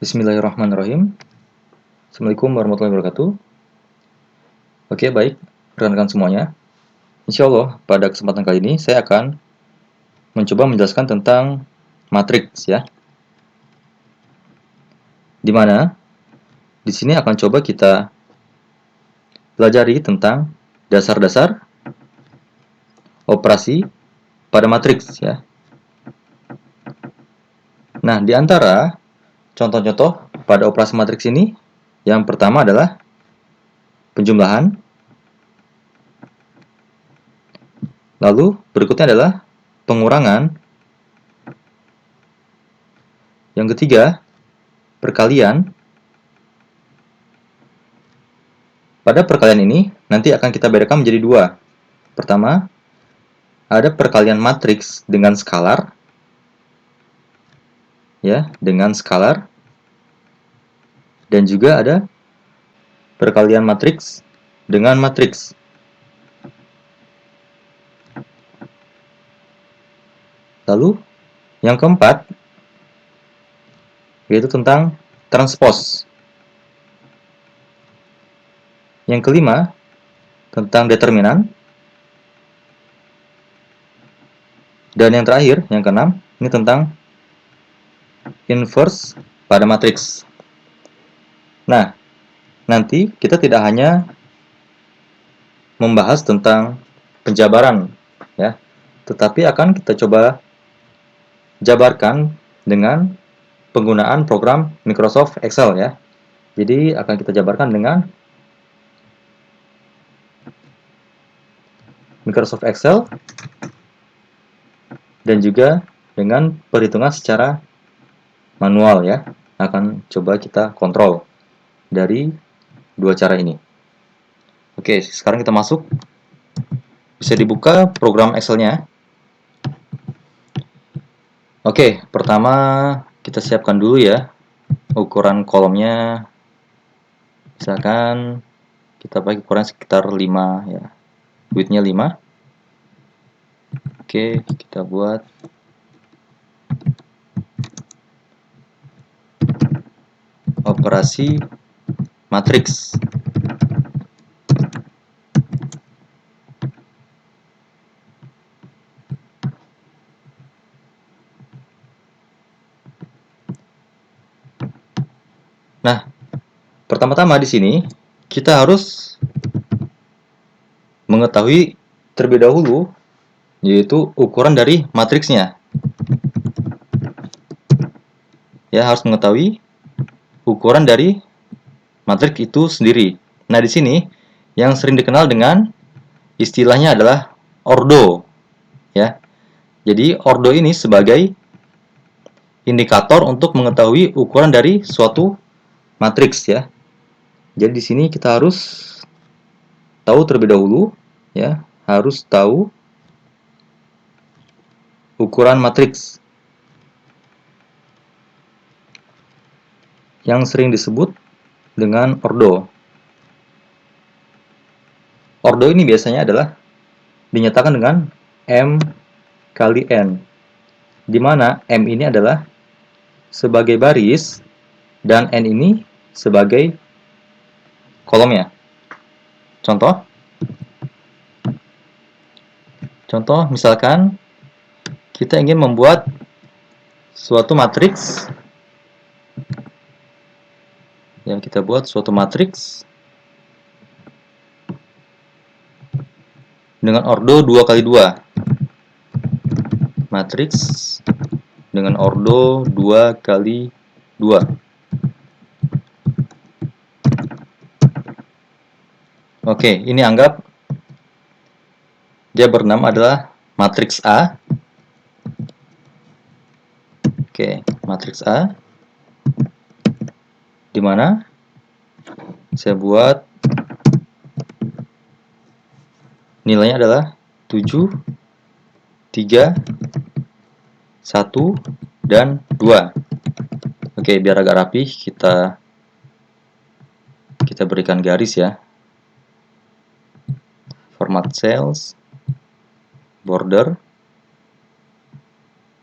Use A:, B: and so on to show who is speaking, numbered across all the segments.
A: Bismillahirrahmanirrahim. Assalamualaikum warahmatullahi wabarakatuh. Oke, baik, rekan-rekan semuanya. Insya Allah, pada kesempatan kali ini saya akan mencoba menjelaskan tentang matriks ya. Dimana di sini akan coba kita pelajari tentang dasar-dasar operasi pada matriks ya. Nah, di antara contoh-contoh pada operasi matriks ini, yang pertama adalah penjumlahan. Lalu berikutnya adalah pengurangan. Yang ketiga, perkalian. Pada perkalian ini nanti akan kita bedakan menjadi dua. Pertama, ada perkalian matriks dengan skalar. Ya, dengan skalar. Dan juga ada perkalian matriks dengan matriks. Lalu, yang keempat, yaitu tentang transpose. Yang kelima, tentang determinan. Dan yang terakhir, yang keenam, ini tentang inverse pada matriks. Nah, nanti kita tidak hanya membahas tentang penjabaran, ya, tetapi akan kita coba jabarkan dengan penggunaan program Microsoft Excel ya. Jadi akan kita jabarkan dengan Microsoft Excel dan juga dengan perhitungan secara manual ya. Akan coba kita kontrol dari dua cara ini. Oke, sekarang kita masuk. Bisa dibuka program Excel-nya. Oke, pertama kita siapkan dulu ya ukuran kolomnya. Misalkan kita pakai ukuran sekitar 5 ya. Width-nya 5. Oke, kita buat operasi matriks. Nah, pertama-tama di sini kita harus mengetahui terlebih dahulu yaitu ukuran dari matriksnya. Ya, harus mengetahui ukuran dari matriks itu sendiri. Nah, di sini yang sering dikenal dengan istilahnya adalah ordo. Ya. Jadi, ordo ini sebagai indikator untuk mengetahui ukuran dari suatu matriks ya. Jadi di sini kita harus tahu terlebih dahulu ya, harus tahu ukuran matriks yang sering disebut dengan ordo. Ordo ini biasanya adalah dinyatakan dengan M kali N, di mana M ini adalah sebagai baris dan N ini sebagai kolomnya. Contoh misalkan kita ingin membuat suatu matriks. Yang kita buat suatu matriks dengan ordo 2 kali 2. Matriks dengan ordo 2 kali 2. Oke, ini anggap dia bernama adalah matriks A. Oke, matriks A. Di mana saya buat nilainya adalah 7, 3, 1, dan 2. Oke, biar agak rapi kita berikan garis ya. Format cells, border,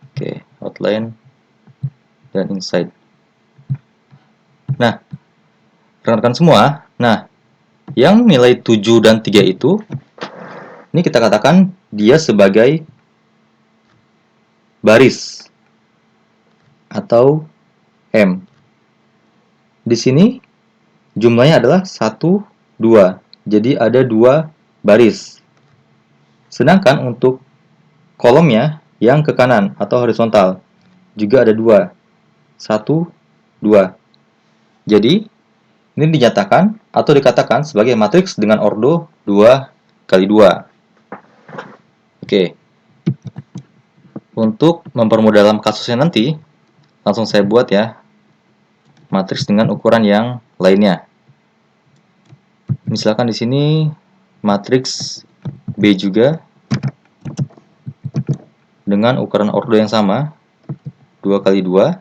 A: oke, outline, dan inside. Nah, rekan-rekan semua, nah, yang nilai 7 dan 3 itu, ini kita katakan dia sebagai baris atau M. Di sini jumlahnya adalah 1, 2. Jadi ada 2 baris. Sedangkan untuk kolomnya yang ke kanan atau horizontal juga ada 2. 1, 2. Jadi, ini dinyatakan atau dikatakan sebagai matriks dengan ordo 2 kali 2. Oke. Untuk mempermudah dalam kasusnya nanti, langsung saya buat ya matriks dengan ukuran yang lainnya. Misalkan di sini matriks B juga dengan ukuran ordo yang sama, 2 kali 2.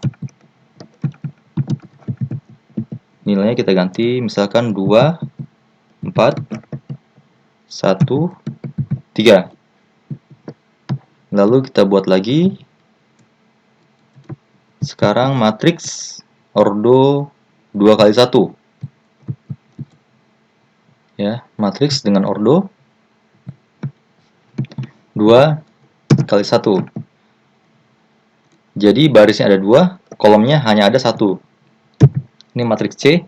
A: Nilainya kita ganti misalkan 2, 4, 1, 3. Lalu kita buat lagi. Sekarang matriks ordo 2 kali 1. Ya, matriks dengan ordo 2 kali 1. Jadi barisnya ada 2, kolomnya hanya ada 1. Ini matriks C.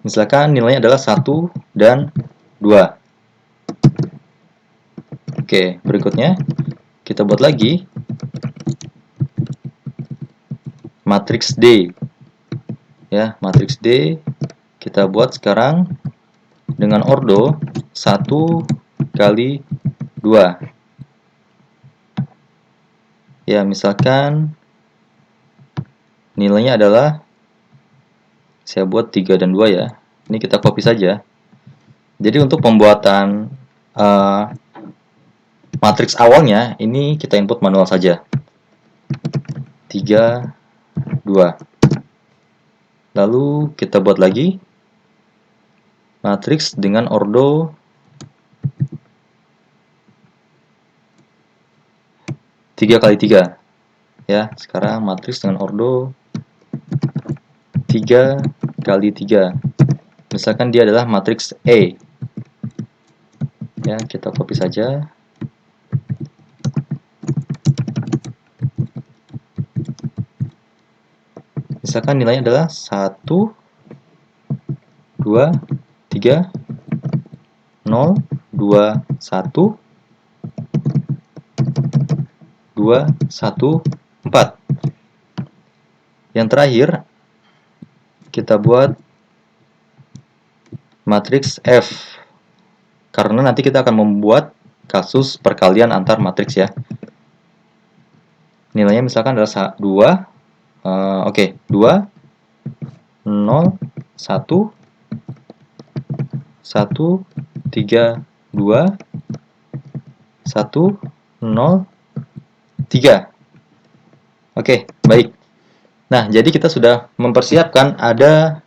A: Misalkan nilainya adalah 1 dan 2. Oke, berikutnya kita buat lagi matriks D. Ya, matriks D kita buat sekarang dengan ordo 1 kali 2. Ya, misalkan nilainya adalah, saya buat 3 dan 2 ya. Ini kita copy saja. Jadi untuk pembuatan matriks awalnya, ini kita input manual saja. 3, 2. Lalu kita buat lagi matriks dengan ordo 3 kali 3. Ya, sekarang matriks dengan ordo 3 kali 3. Misalkan dia adalah matriks E. Ya, kita copy saja. Misalkan nilainya adalah 1, 2, 3, 0, 2, 1, 2, 1, 4. Yang terakhir, kita buat matriks F. Karena nanti kita akan membuat kasus perkalian antar matriks ya. Nilainya misalkan adalah 2, oke, 2, 0, 1, 1, 3, 2, 1, 0, 3. Oke, baik. Nah, jadi kita sudah mempersiapkan ada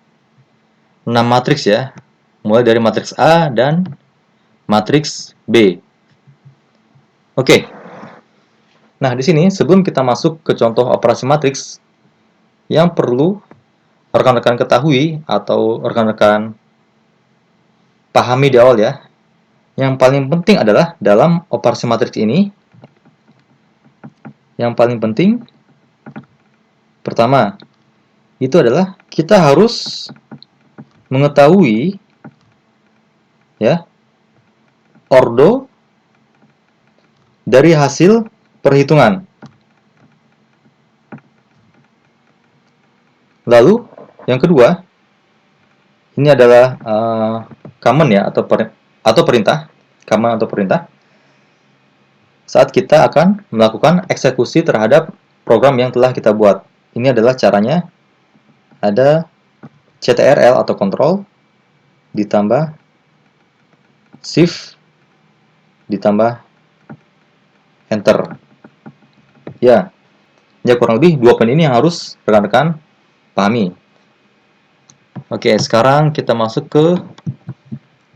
A: 6 matriks ya. Mulai dari matriks A dan matriks B. Oke. Nah, di sini sebelum kita masuk ke contoh operasi matriks, yang perlu rekan-rekan ketahui atau rekan-rekan pahami di awal ya. Yang paling penting adalah dalam operasi matriks ini, yang paling penting pertama, itu adalah kita harus mengetahui ya ordo dari hasil perhitungan. Lalu yang kedua, ini adalah command ya atau perintah, command atau perintah. Saat kita akan melakukan eksekusi terhadap program yang telah kita buat. Ini adalah caranya. Ada ctrl atau control ditambah shift ditambah enter. Ya, kurang lebih 2 poin ini yang harus rekan-rekan pahami. Oke, sekarang kita masuk ke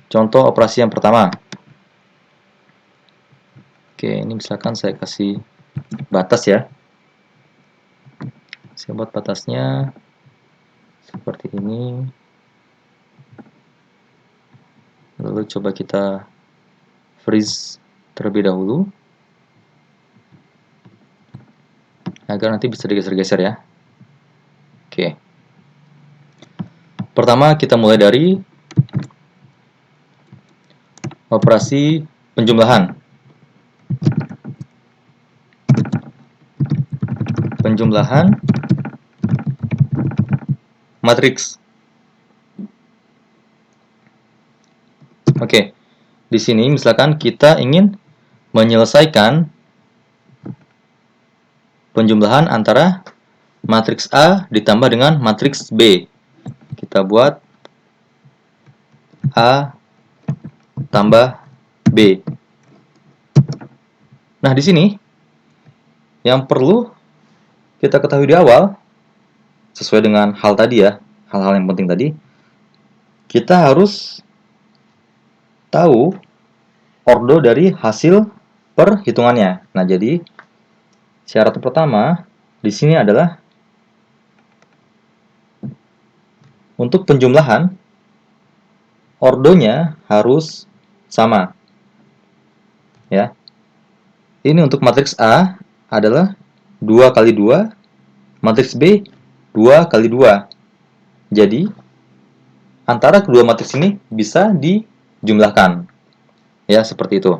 A: contoh operasi yang pertama. Oke, ini misalkan saya kasih batas ya. Saya buat batasnya seperti ini. Lalu coba kita freeze terlebih dahulu agar nanti bisa digeser-geser ya. Oke. Pertama kita mulai dari operasi penjumlahan. Penjumlahan matriks. Oke. Di sini misalkan kita ingin menyelesaikan penjumlahan antara matriks A ditambah dengan matriks B. Kita buat A tambah B. Nah, di sini yang perlu kita ketahui di awal, sesuai dengan hal tadi ya, hal-hal yang penting tadi, kita harus tahu ordo dari hasil perhitungannya. Nah, jadi syarat pertama di sini adalah untuk penjumlahan ordonya harus sama. Ya. Ini untuk matriks A adalah 2 kali 2, matriks B 2 kali 2. Jadi antara kedua matriks ini bisa dijumlahkan. Ya, seperti itu.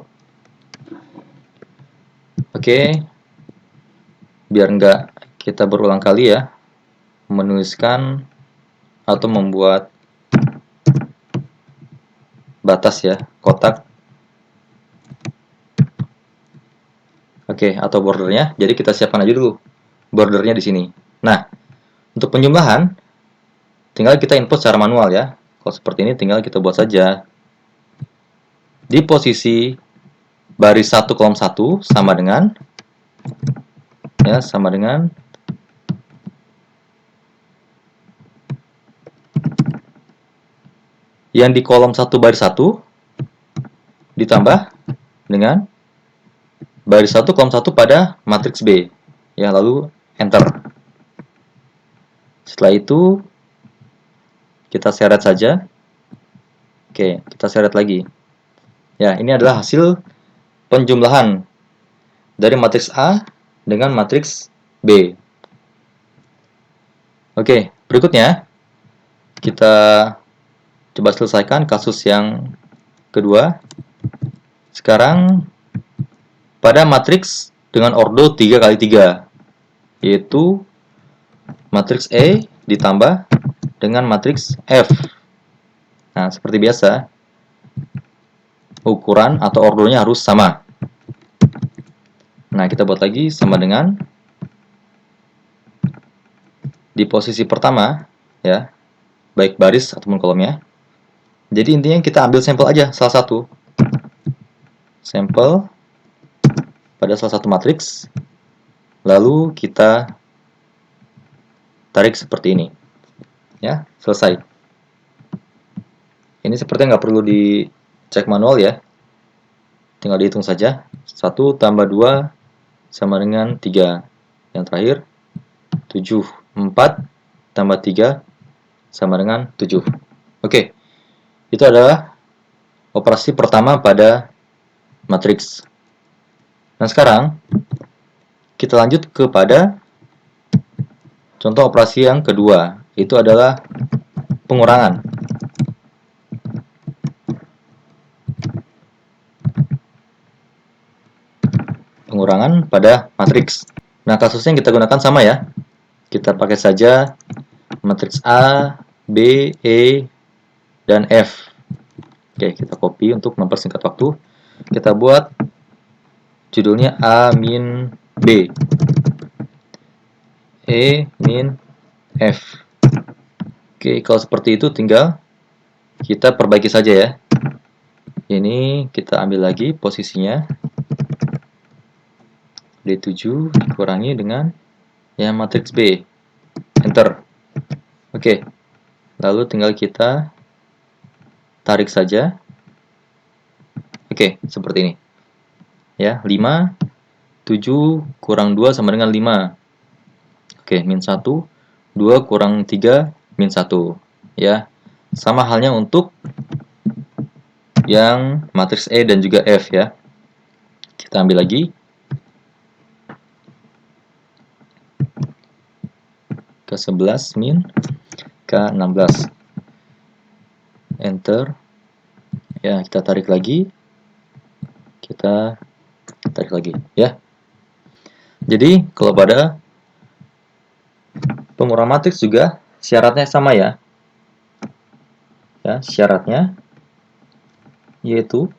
A: Oke. Biar enggak kita berulang kali ya menuliskan atau membuat batas ya, kotak. Oke, atau bordernya. Jadi kita siapkan aja dulu bordernya di sini. Nah, untuk penjumlahan tinggal kita input secara manual ya. Kalau seperti ini tinggal kita buat saja. Di posisi baris 1 kolom 1 sama dengan yang di kolom 1 baris 1 ditambah dengan baris 1 kolom 1 pada matriks B. Ya, lalu enter. Setelah itu kita seret saja. Oke, kita seret lagi. Ya, ini adalah hasil penjumlahan dari matriks A dengan matriks B. Oke, berikutnya kita coba selesaikan kasus yang kedua. Sekarang pada matriks dengan ordo 3 kali 3, yaitu matriks E ditambah dengan matriks F. Nah, seperti biasa, ukuran atau ordonya harus sama. Nah, kita buat lagi sama dengan di posisi pertama, ya, baik baris ataupun kolomnya. Jadi intinya kita ambil sampel aja, salah satu. Sampel pada salah satu matriks, lalu kita tarik seperti ini. Ya, selesai. Ini sepertinya nggak perlu dicek manual ya. Tinggal dihitung saja. 1 tambah 2 sama dengan 3. Yang terakhir, 7. 4 tambah 3 sama dengan 7. Oke, itu adalah operasi pertama pada matriks. Nah, sekarang kita lanjut kepada contoh operasi yang kedua. Itu adalah pengurangan. Pengurangan pada matriks. Nah, kasusnya yang kita gunakan sama ya. Kita pakai saja matriks A, B, E, dan F. Oke, kita copy untuk mempersingkat waktu. Kita buat judulnya A min B, E min F. Oke, kalau seperti itu tinggal kita perbaiki saja ya. Ini kita ambil lagi posisinya. D7 dikurangi dengan ya matriks B. Enter. Oke. Lalu tinggal kita tarik saja. Oke, seperti ini. Ya, 5 7 kurang 2 sama dengan 5. Oke, min 1 2 kurang 3 min 1. Ya. Sama halnya untuk yang matriks E dan juga F ya. Kita ambil lagi. Ke11 min K16. Enter. Ya, kita tarik lagi. Kita tarik lagi ya. Jadi kalau pada pengurang matriks juga syaratnya sama ya. Ya, syaratnya yaitu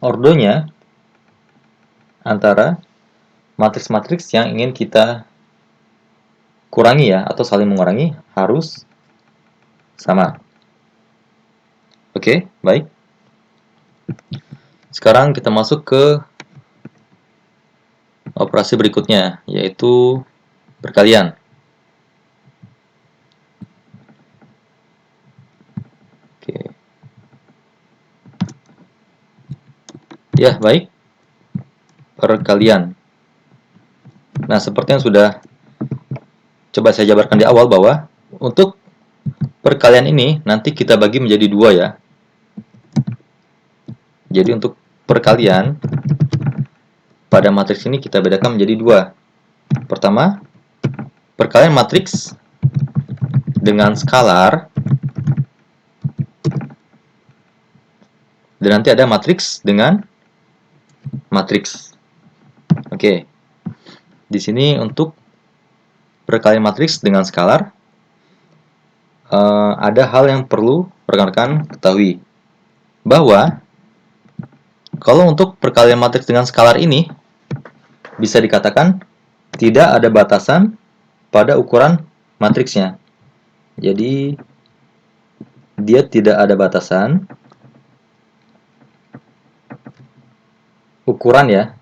A: ordonya antara matriks-matriks yang ingin kita kurangi ya, atau saling mengurangi harus sama. Oke, baik. Sekarang kita masuk ke operasi berikutnya, yaitu perkalian. Oke. Ya, baik. Perkalian. Nah, seperti yang sudah coba saya jabarkan di awal bahwa untuk perkalian ini nanti kita bagi menjadi dua ya. Jadi untuk perkalian pada matriks ini kita bedakan menjadi dua. Pertama, perkalian matriks dengan skalar, dan nanti ada matriks dengan matriks. Oke. Di sini untuk perkalian matriks dengan skalar ada hal yang perlu rekan-rekan ketahui, bahwa kalau untuk perkalian matriks dengan skalar ini bisa dikatakan tidak ada batasan pada ukuran matriksnya. Jadi dia tidak ada batasan ukuran ya,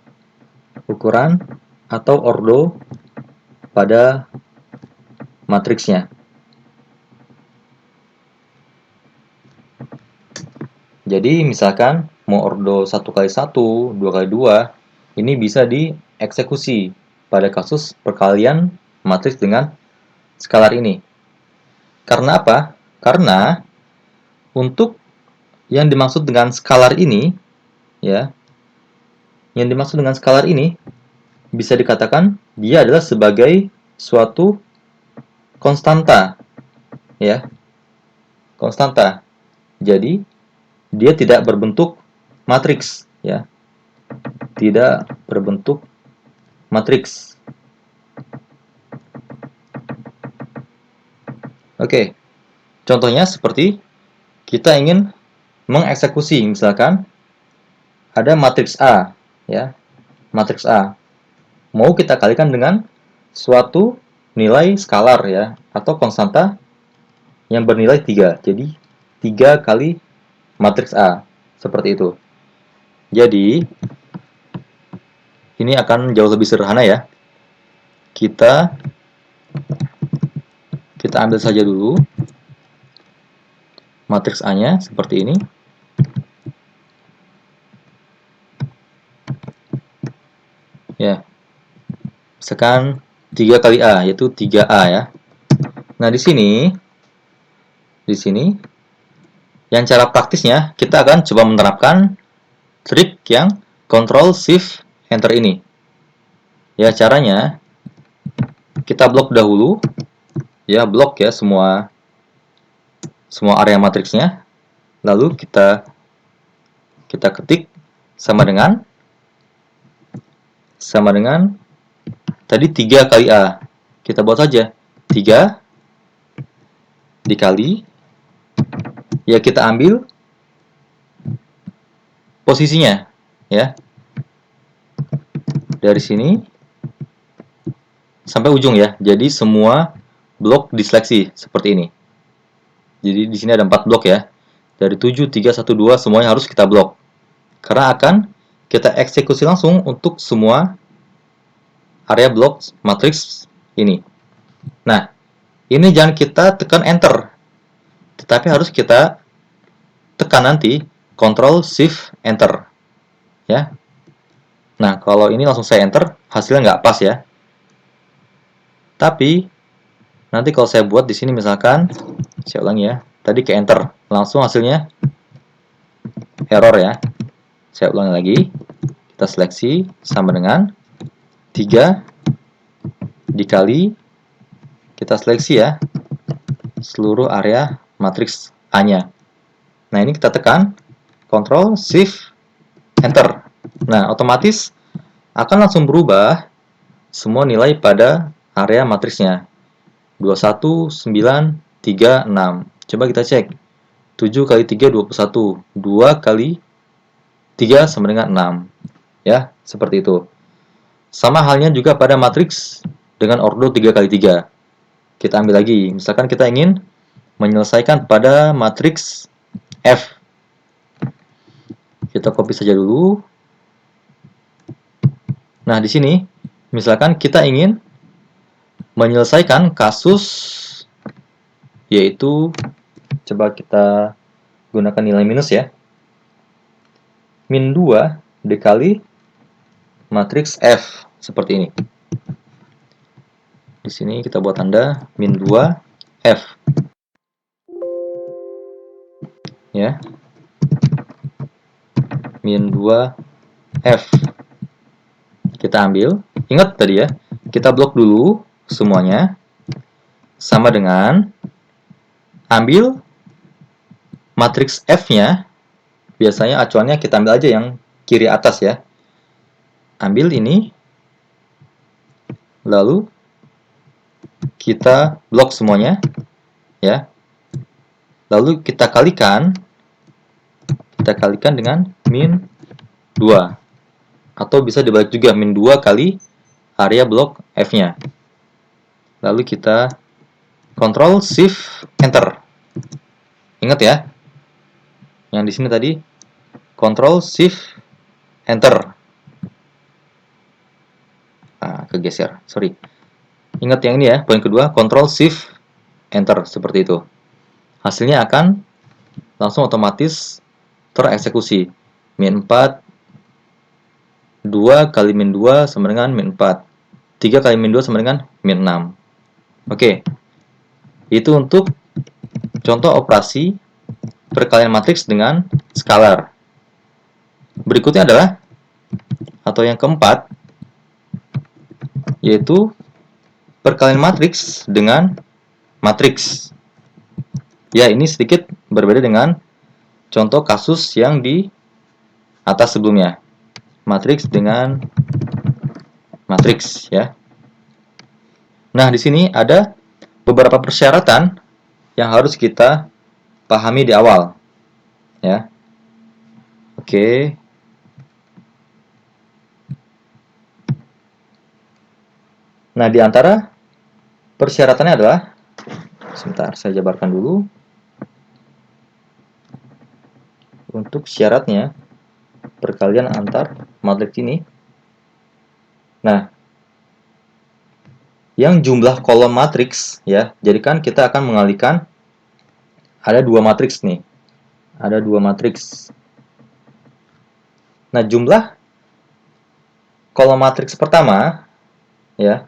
A: ukuran atau ordo pada matriksnya. Jadi misalkan mau ordo 1x1, 2x2, ini bisa dieksekusi pada kasus perkalian matriks dengan skalar ini. Karena apa? Karena untuk yang dimaksud dengan skalar ini, ya, yang dimaksud dengan skalar ini bisa dikatakan dia adalah sebagai suatu konstanta, ya, konstanta. Jadi dia tidak berbentuk matriks, ya, tidak berbentuk matriks. Oke, contohnya seperti kita ingin mengeksekusi, misalkan ada matriks A, ya, matriks A. Mau kita kalikan dengan suatu nilai skalar ya, atau konstanta yang bernilai 3. Jadi 3 kali matriks A, seperti itu. Jadi ini akan jauh lebih sederhana ya. Kita ambil saja dulu matriks A-nya seperti ini. Ya. Misalkan 3 kali A, yaitu 3A ya. Nah, di sini yang cara praktisnya kita akan coba menerapkan trik yang Ctrl Shift Enter ini. Ya, caranya kita blok dahulu, ya, blok ya semua area matriksnya. Lalu kita ketik sama dengan tadi 3 kali A. Kita buat saja 3 dikali, ya, kita ambil posisinya ya, dari sini sampai ujung ya. Jadi semua blok diseleksi seperti ini. Jadi di sini ada 4 blok ya. Dari 7, 3, 1, 2 semuanya harus kita blok. Karena akan kita eksekusi langsung untuk semua area blok matriks ini. Nah, ini jangan kita tekan enter, tetapi harus kita tekan nanti Ctrl Shift Enter ya. Nah, kalau ini langsung saya enter, hasilnya nggak pas ya. Tapi nanti kalau saya buat di sini misalkan Saya ulangi ya. Tadi ke enter, langsung hasilnya error ya. Saya ulangi lagi. Kita seleksi sama dengan 3 dikali, kita seleksi ya, seluruh area matriks A-nya. Nah, ini kita tekan Ctrl Shift Enter. Nah, otomatis akan langsung berubah semua nilai pada area matriksnya. 21, 9, 3, 6. Coba kita cek. 7 kali 3, 21. 2 kali 3 sama dengan 6. Ya, seperti itu. Sama halnya juga pada matriks dengan ordo 3 kali 3. Kita ambil lagi. Misalkan kita ingin menyelesaikan pada matriks F. Kita copy saja dulu. Nah, di sini misalkan kita ingin menyelesaikan kasus, yaitu coba kita gunakan nilai minus ya. Min 2 dikali matriks F seperti ini. Di sini kita buat tanda min 2 F. Ya. Min 2 F. Kita ambil. Ingat tadi ya, kita blok dulu semuanya. Sama dengan ambil matriks F-nya. Biasanya acuannya kita ambil aja yang kiri atas ya. Ambil ini. Lalu kita blok semuanya ya. Lalu kita kalikan dengan min 2. Atau bisa dibalik juga, min 2 kali area blok F-nya. Lalu kita Ctrl Shift Enter. Ingat ya, yang di sini tadi Ctrl Shift Enter. Kegeser, sorry. Ingat yang ini ya, poin kedua, Ctrl Shift Enter, seperti itu. Hasilnya akan langsung otomatis tereksekusi. Min 4, 2 kali min 2 sama dengan min 4. 3 kali min 2 sama dengan min 6. Oke. Itu untuk contoh operasi perkalian matriks dengan skalar. Berikutnya adalah, atau yang keempat, yaitu perkalian matriks dengan matriks. Ya, ini sedikit berbeda dengan contoh kasus yang di atas sebelumnya. Matriks dengan matriks ya. Nah, di sini ada beberapa persyaratan yang harus kita pahami di awal ya. Oke. Nah, di antara persyaratannya adalah, sebentar saya jabarkan dulu. Untuk syaratnya perkalian antar matriks ini. Nah, yang jumlah kolom matriks ya, jadi kan kita akan mengalihkan ada dua matriks nih. Ada dua matriks. Nah, jumlah kolom matriks pertama ya.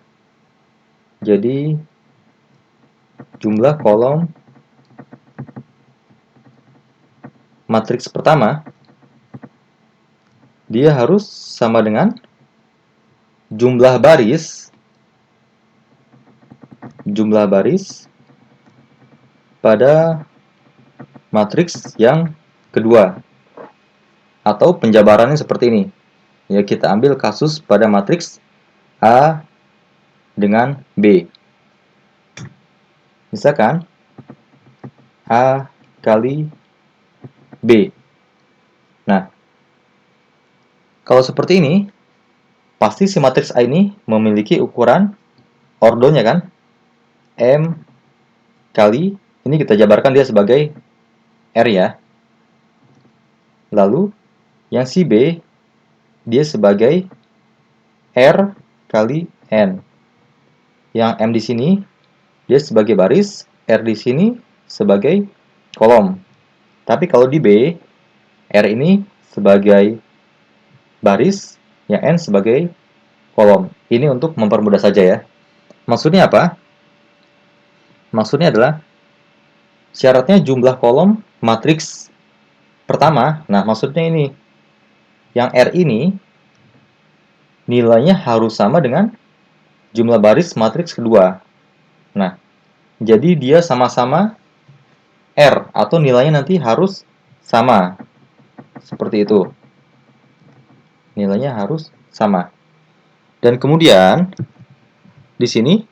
A: Jadi jumlah kolom matriks pertama dia harus sama dengan jumlah baris pada matriks yang kedua. Atau penjabarannya seperti ini. Ya, kita ambil kasus pada matriks A dengan B. Misalkan A kali B. Nah, kalau seperti ini, pasti si matriks A ini memiliki ukuran ordonya kan? M kali, ini kita jabarkan dia sebagai R ya. Lalu, yang si B, dia sebagai R kali N. Yang M di sini, dia sebagai baris, R di sini sebagai kolom. Tapi kalau di B, R ini sebagai baris, yang N sebagai kolom. Ini untuk mempermudah saja ya. Maksudnya apa? Maksudnya adalah syaratnya jumlah kolom matriks pertama. Nah, maksudnya ini, yang R ini nilainya harus sama dengan jumlah baris matriks kedua. Nah, jadi dia sama-sama R, atau nilainya nanti harus sama. Seperti itu. Nilainya harus sama. Dan kemudian, di sini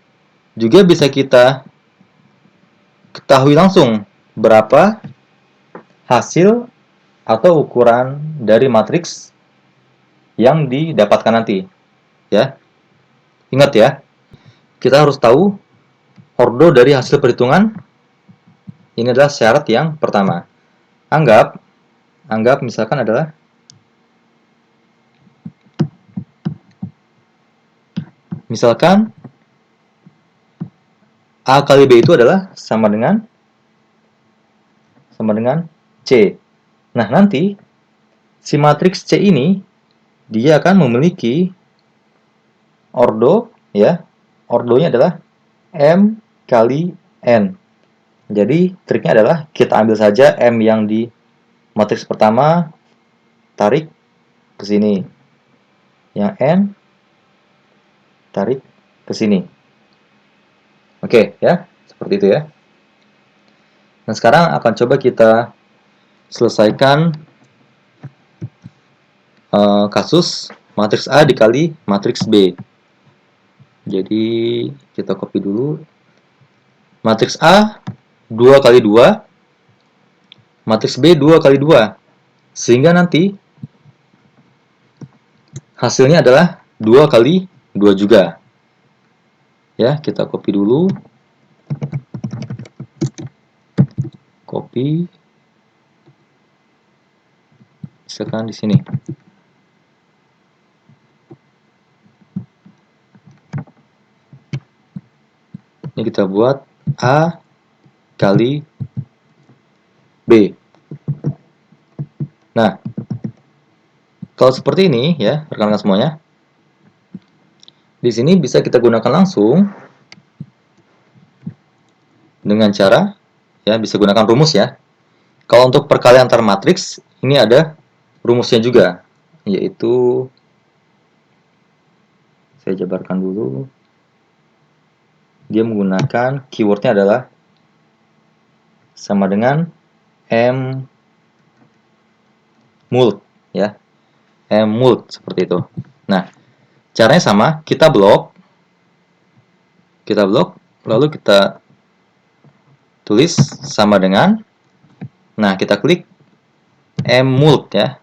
A: juga bisa kita ketahui langsung berapa hasil atau ukuran dari matriks yang didapatkan nanti. Ya, ingat ya, kita harus tahu ordo dari hasil perhitungan. Ini adalah syarat yang pertama. Anggap misalkan adalah A kali B itu adalah sama dengan C. Nah, nanti si matriks C ini dia akan memiliki ordo, ya. Ordonya adalah M kali N. Jadi triknya adalah kita ambil saja M yang di matriks pertama, tarik ke sini. Yang N tarik ke sini. Oke, ya. Seperti itu ya. Nah, sekarang akan coba kita selesaikan kasus matriks A dikali matriks B. Jadi kita copy dulu. Matriks A 2 kali 2, matriks B 2 kali 2. Sehingga nanti hasilnya adalah 2 kali 2 juga. Ya, kita copy dulu. Copy. Misalkan di sini. Ini kita buat A kali B. Nah, kalau seperti ini ya, rekan-rekan semuanya. Di sini bisa kita gunakan langsung dengan cara ya, bisa gunakan rumus ya. Kalau untuk perkalian antar matriks, ini ada rumusnya juga, yaitu saya jabarkan dulu. Dia menggunakan keywordnya adalah sama dengan M mult ya, M mult seperti itu. Nah, caranya sama, kita blok, lalu kita tulis sama dengan, nah kita klik M mult ya,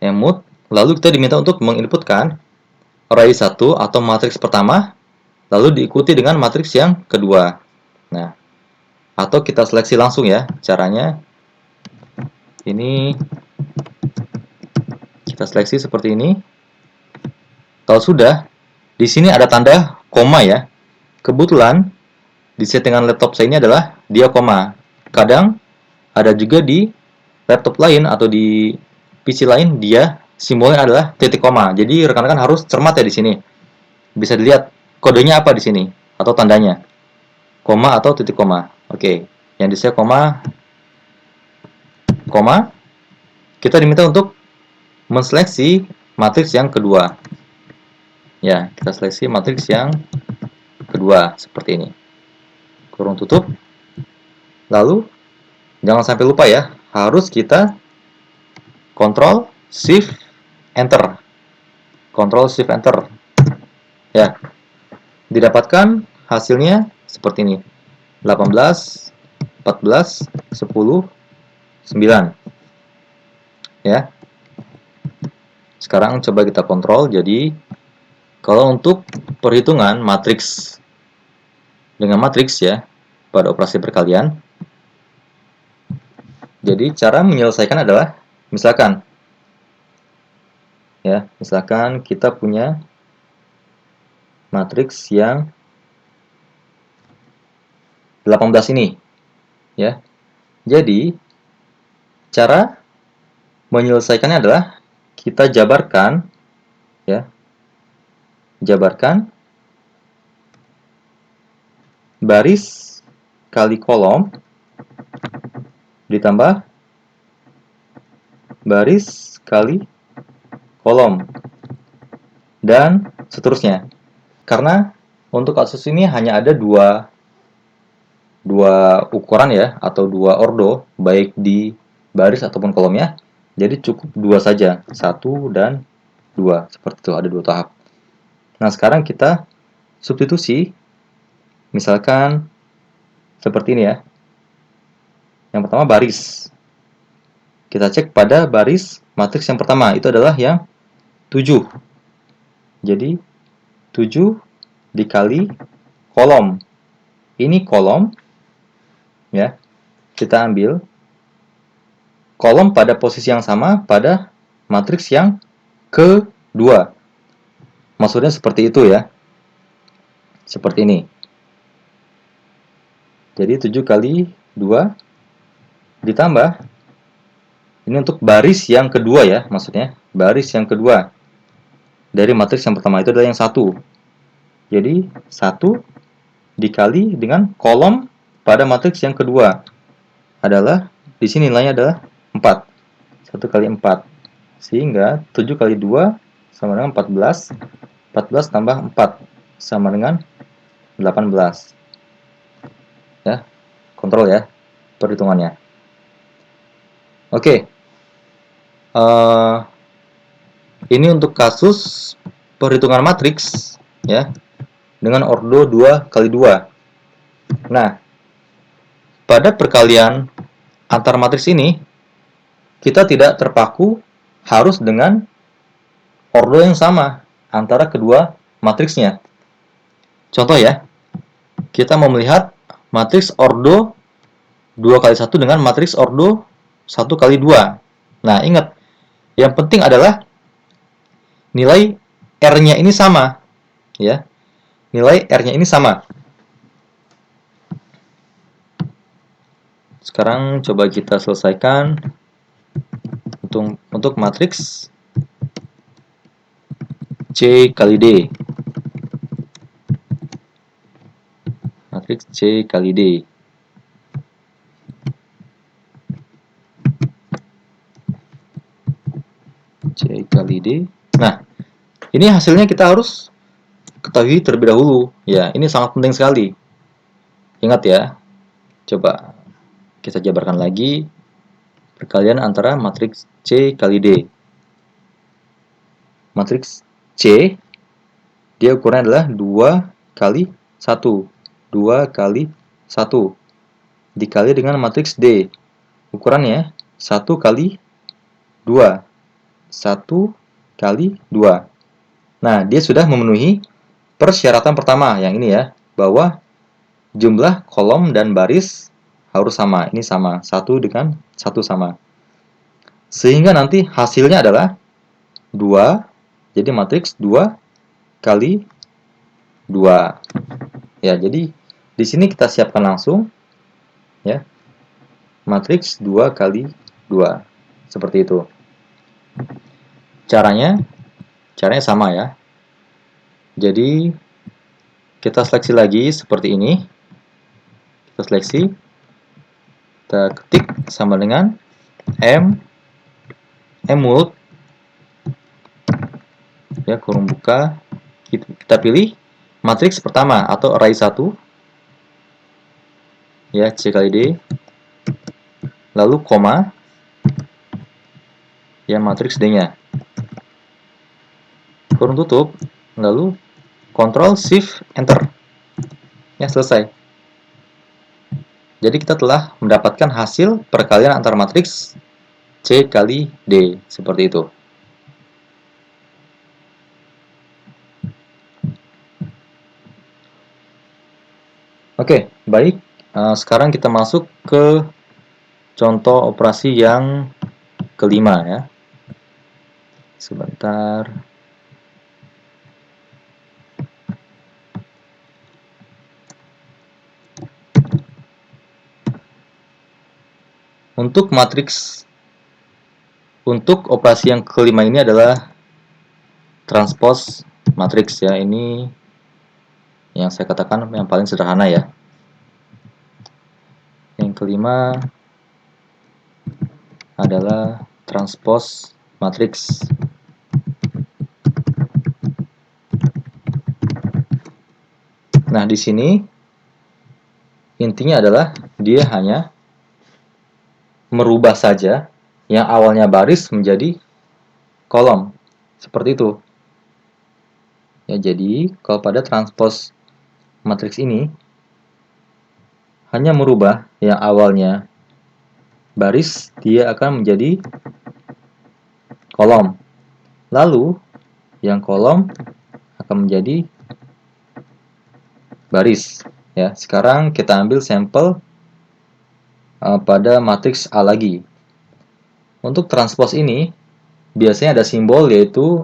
A: M mult, lalu kita diminta untuk menginputkan array 1 atau matriks pertama, lalu diikuti dengan matriks yang kedua. Nah, atau kita seleksi langsung ya, caranya ini kita seleksi seperti ini. Kalau sudah, di sini ada tanda koma ya. Kebetulan di settingan laptop saya ini adalah dia koma. Kadang ada juga di laptop lain atau di PC lain dia simbolnya adalah titik koma. Jadi rekan-rekan harus cermat ya di sini. Bisa dilihat kodenya apa di sini atau tandanya. Koma atau titik koma. Oke, yang di saya koma. Kita diminta untuk menseleksi matriks yang kedua. Ya, kita seleksi matriks yang kedua seperti ini. Kurung tutup. Lalu jangan sampai lupa ya, harus kita Ctrl Shift Enter. Ctrl Shift Enter. Ya. Didapatkan hasilnya seperti ini. 18, 14, 10, 9. Ya. Sekarang coba kita kontrol. Jadi kalau untuk perhitungan matriks dengan matriks ya pada operasi perkalian, jadi cara menyelesaikan adalah misalkan kita punya matriks yang 18 ini ya. Jadi cara menyelesaikannya adalah kita jabarkan ya. Jabarkan baris kali kolom ditambah baris kali kolom, dan seterusnya. Karena untuk kasus ini hanya ada dua ukuran ya, atau dua ordo, baik di baris ataupun kolomnya. Jadi cukup dua saja, 1 dan 2. Seperti itu, ada dua tahap. Nah, sekarang kita substitusi, misalkan seperti ini ya. Yang pertama baris. Kita cek pada baris matriks yang pertama, itu adalah yang 7. Jadi 7 dikali kolom. Ini kolom ya. Kita ambil kolom pada posisi yang sama pada matriks yang kedua. Maksudnya seperti itu ya. Seperti ini. Jadi 7 kali 2 ditambah, ini untuk baris yang kedua ya, maksudnya baris yang kedua dari matriks yang pertama, itu adalah yang 1. Jadi 1 dikali dengan kolom pada matriks yang kedua adalah, di sini nilainya adalah 4. 1 kali 4. Sehingga 7 kali 2 sama dengan 14. 14 tambah 4 sama dengan 18. Ya, kontrol ya perhitungannya. Oke. Ini untuk kasus perhitungan matriks ya, dengan ordo 2 kali 2. Nah, pada perkalian antar matriks ini, kita tidak terpaku harus dengan ordo yang sama antara kedua matriksnya. Contoh ya, kita mau melihat matriks ordo 2 kali 1 dengan matriks ordo 1 kali 2. Nah, ingat, yang penting adalah nilai R-nya ini sama. Ya, nilai R-nya ini sama. Sekarang coba kita selesaikan untuk matriks C kali D. Matriks C kali D. C kali D. Nah, ini hasilnya kita harus ketahui terlebih dahulu. Ya, ini sangat penting sekali. Ingat ya. Coba kita jabarkan lagi perkalian antara matriks C kali D. Matriks C, dia ukurannya adalah 2 kali 1. 2 kali 1 dikali dengan matriks D. Ukurannya 1 kali 2. 1 kali 2. Nah, dia sudah memenuhi persyaratan pertama, yang ini ya, bahwa jumlah kolom dan baris harus sama. Ini sama, 1 dengan 1 sama. Sehingga nanti hasilnya adalah 2, jadi matriks 2 kali 2. Ya, jadi di sini kita siapkan langsung ya. Matriks 2 kali 2. Seperti itu. Caranya sama ya. Jadi kita seleksi lagi seperti ini. Kita seleksi. Kita ketik sama dengan M mulut ya, kurung buka. Kita pilih matriks pertama atau array 1 ya, C kali D, lalu koma ya, matriks D-nya, kurung tutup, lalu Ctrl Shift Enter ya, selesai. Jadi kita telah mendapatkan hasil perkalian antar matriks C kali D seperti itu. Oke, baik. Sekarang kita masuk ke contoh operasi yang kelima ya. Sebentar. Untuk matriks, untuk operasi yang kelima ini adalah transpose matriks ya. Ini yang saya katakan yang paling sederhana ya. kelima adalah transpose matriks. Nah, di sini intinya adalah dia hanya merubah saja yang awalnya baris menjadi kolom. Seperti itu. Ya, jadi kalau pada transpose matriks ini hanya merubah yang awalnya baris, dia akan menjadi kolom. Lalu yang kolom akan menjadi baris. Ya, sekarang kita ambil sampel pada matriks A lagi. Untuk transpose ini biasanya ada simbol, yaitu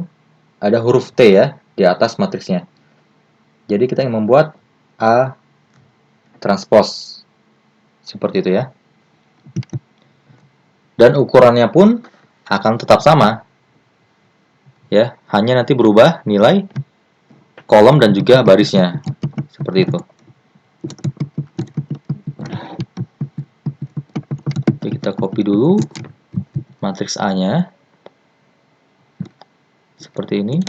A: ada huruf T ya di atas matriksnya. Jadi kita ingin membuat A transpose seperti itu ya. Dan ukurannya pun akan tetap sama. Ya, hanya nanti berubah nilai kolom dan juga barisnya. Seperti itu. Oke, kita copy dulu matriks A-nya. Seperti ini.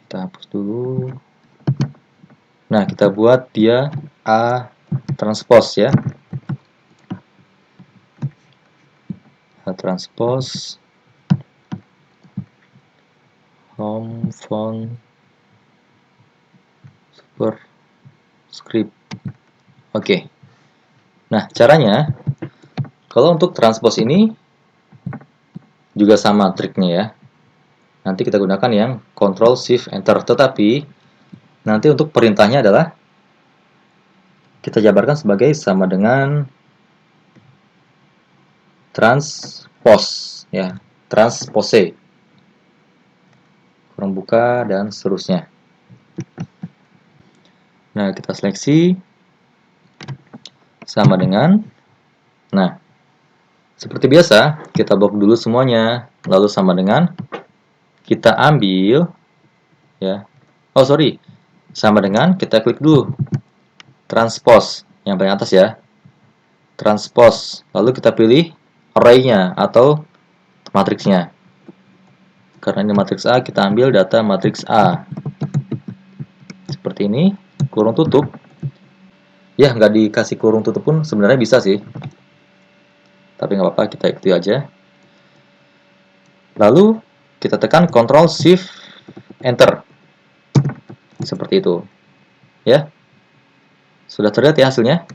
A: Kita hapus dulu. Nah, kita buat dia A transpose ya. A transpose home font superscript. Oke. Nah, caranya kalau untuk transpose ini juga sama triknya ya. Nanti kita gunakan yang Ctrl Shift Enter, tetapi nanti untuk perintahnya adalah kita jabarkan sebagai sama dengan transpose ya, transpose, kurung buka dan seterusnya. Nah, kita seleksi sama dengan, nah seperti biasa kita blok dulu semuanya, lalu sama dengan, kita ambil ya, oh sorry, sama dengan kita klik dulu transpose yang paling atas ya, transpose, lalu kita pilih array-nya atau matriksnya. Karena ini matriks A, kita ambil data matriks A seperti ini, kurung tutup ya, nggak dikasih kurung tutup pun sebenarnya bisa sih, tapi nggak apa-apa, kita ikuti aja. Lalu kita tekan Ctrl Shift Enter seperti itu ya. Sudah terlihat ya hasilnya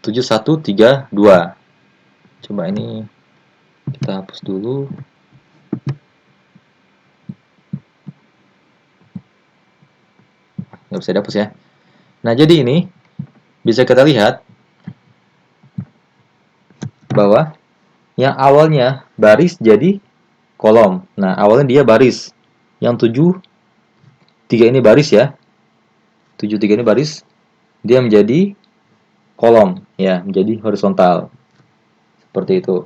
A: 7132. Coba ini kita hapus dulu. Nggak bisa dihapus ya. Nah, jadi ini bisa kita lihat bahwa yang awalnya baris jadi kolom. Nah, awalnya dia baris. Yang 73 ini baris ya. 73 ini baris. Dia menjadi kolom ya, menjadi horizontal. Seperti itu.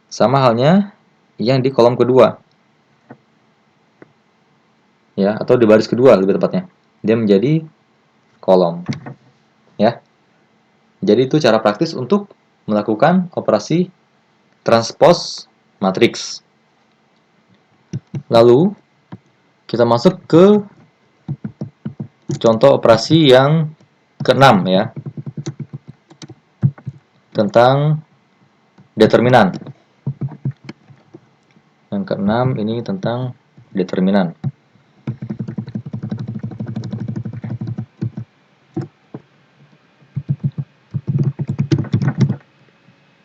A: Sama halnya yang di kolom kedua. Ya, atau di baris kedua lebih tepatnya. Dia menjadi kolom. Ya. Jadi itu cara praktis untuk melakukan operasi transpose matriks. Lalu kita masuk ke contoh operasi yang ke-6 ya, tentang determinan. Yang ke-6 ini tentang determinan.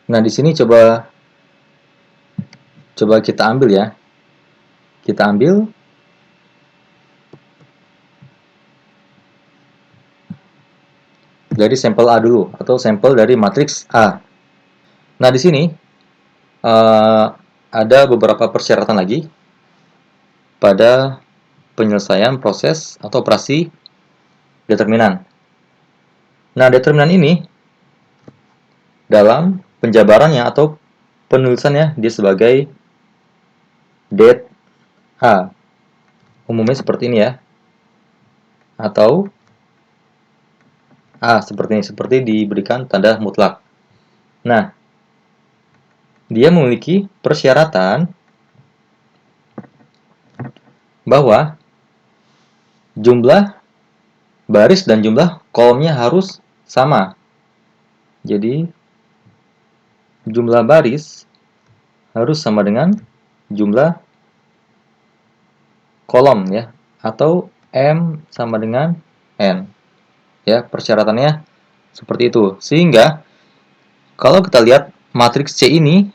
A: Nah, di sini coba kita ambil ya. Kita ambil dari sampel A dulu, atau sampel dari matriks A. Nah, di sini ada beberapa persyaratan lagi pada penyelesaian proses atau operasi determinan. Nah, determinan ini dalam penjabarannya atau penulisannya dia sebagai det A. Umumnya seperti ini ya. atau A seperti ini, seperti diberikan tanda mutlak. Nah, dia memiliki persyaratan bahwa jumlah baris dan jumlah kolomnya harus sama. Jadi, jumlah baris harus sama dengan jumlah kolom ya, atau M sama dengan N. Ya, persyaratannya seperti itu. Sehingga kalau kita lihat matriks C ini